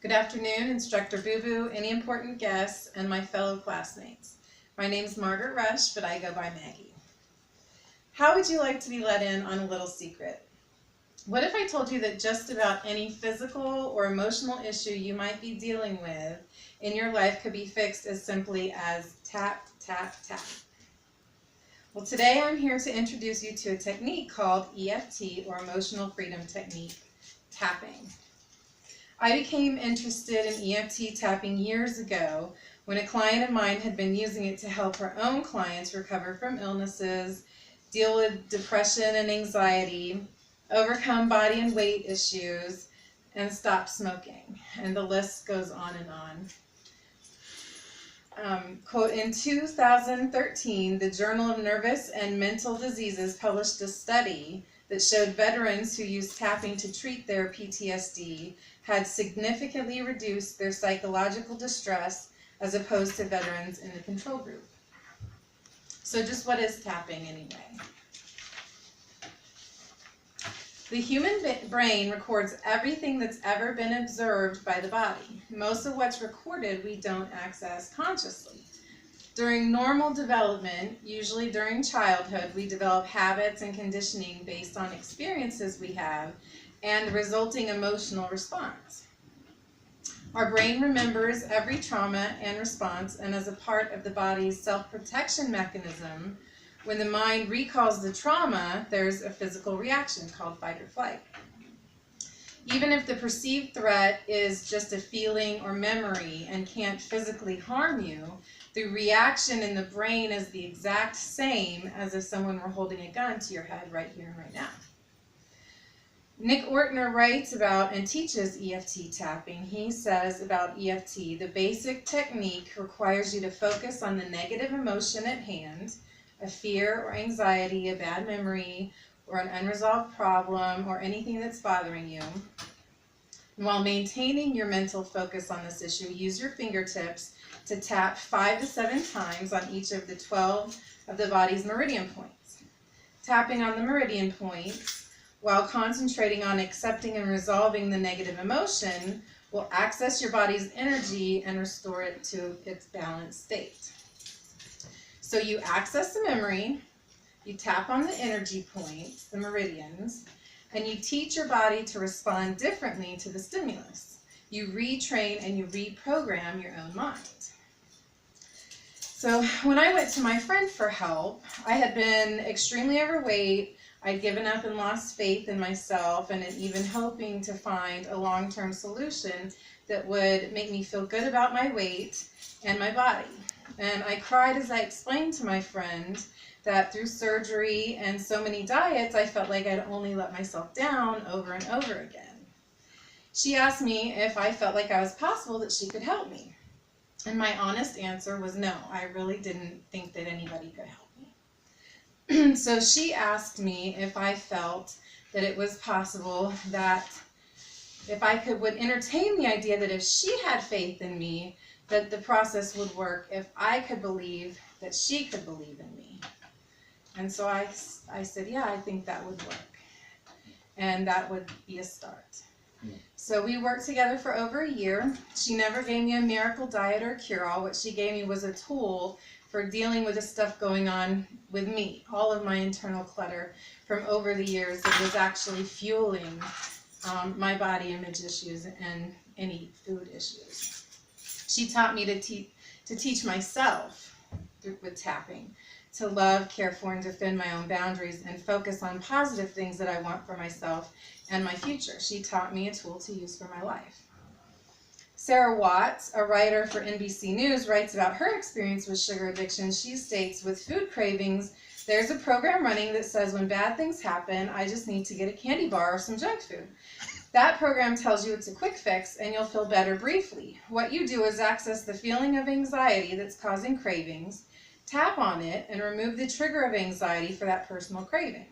Good afternoon, Instructor Boo Boo, any important guests, and my fellow classmates. My name is Margaret Rush, but I go by Maggie. How would you like to be let in on a little secret? What if I told you that just about any physical or emotional issue you might be dealing with in your life could be fixed as simply as tap, tap, tap? Well, today I'm here to introduce you to a technique called EFT, or Emotional Freedom Technique, tapping. I became interested in EFT tapping years ago when a client of mine had been using it to help her own clients recover from illnesses, deal with depression and anxiety, overcome body and weight issues, and stop smoking. And the list goes on and on. Quote, in 2013, the Journal of Nervous and Mental Diseases published a study that showed veterans who used tapping to treat their PTSD had significantly reduced their psychological distress as opposed to veterans in the control group. So just what is tapping anyway? The human brain records everything that's ever been observed by the body. Most of what's recorded we don't access consciously. During normal development, usually during childhood, we develop habits and conditioning based on experiences we have and the resulting emotional response. Our brain remembers every trauma and response, and as a part of the body's self-protection mechanism, when the mind recalls the trauma, there's a physical reaction called fight or flight. Even if the perceived threat is just a feeling or memory and can't physically harm you, the reaction in the brain is the exact same as if someone were holding a gun to your head right here and right now. Nick Ortner writes about and teaches EFT tapping. He says about EFT, the basic technique requires you to focus on the negative emotion at hand, a fear or anxiety, a bad memory, or an unresolved problem, or anything that's bothering you. And while maintaining your mental focus on this issue, use your fingertips to tap 5 to 7 times on each of the 12 of the body's meridian points. Tapping on the meridian points, while concentrating on accepting and resolving the negative emotion, will access your body's energy and restore it to its balanced state. So you access the memory, you tap on the energy points, the meridians, and you teach your body to respond differently to the stimulus. You retrain and you reprogram your own mind. So when I went to my friend for help, I had been extremely overweight. I'd given up and lost faith in myself, and even hoping to find a long-term solution that would make me feel good about my weight and my body. And I cried as I explained to my friend that through surgery and so many diets, I felt like I'd only let myself down over and over again. She asked me if I felt like I was possible that she could help me. And my honest answer was no, I really didn't think that anybody could help me. So she asked me if I felt that it was possible that if I would entertain the idea that if she had faith in me, that the process would work if I could believe that she could believe in me. And so I said, yeah, I think that would work. And that would be a start. So we worked together for over a year. She never gave me a miracle diet or cure-all. What she gave me was a tool for dealing with the stuff going on with me, all of my internal clutter from over the years that was actually fueling my body image issues and any food issues. She taught me to teach myself with tapping, to love, care for, and defend my own boundaries and focus on positive things that I want for myself and my future. She taught me a tool to use for my life. Sarah Watts, a writer for NBC News, writes about her experience with sugar addiction. She states, with food cravings, there's a program running that says when bad things happen, I just need to get a candy bar or some junk food. That program tells you it's a quick fix and you'll feel better briefly. What you do is access the feeling of anxiety that's causing cravings, tap on it, and remove the trigger of anxiety for that personal craving.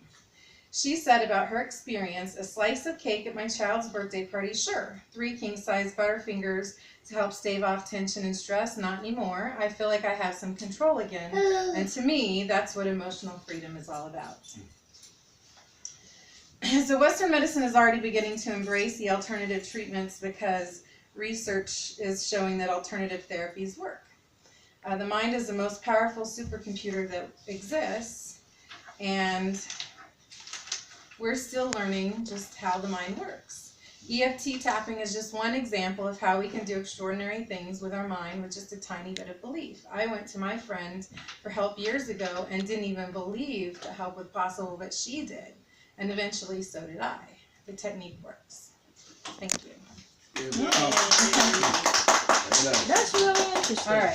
She said about her experience, a slice of cake at my child's birthday party, sure. 3 king-size Butterfingers to help stave off tension and stress, not anymore. I feel like I have some control again. And to me, that's what emotional freedom is all about. So Western medicine is already beginning to embrace the alternative treatments because research is showing that alternative therapies work. The mind is the most powerful supercomputer that exists, and we're still learning just how the mind works. EFT tapping is just one example of how we can do extraordinary things with our mind with just a tiny bit of belief. I went to my friend for help years ago and didn't even believe that help was possible, but she did. And eventually so did I. The technique works. Thank you. That's really interesting. All right.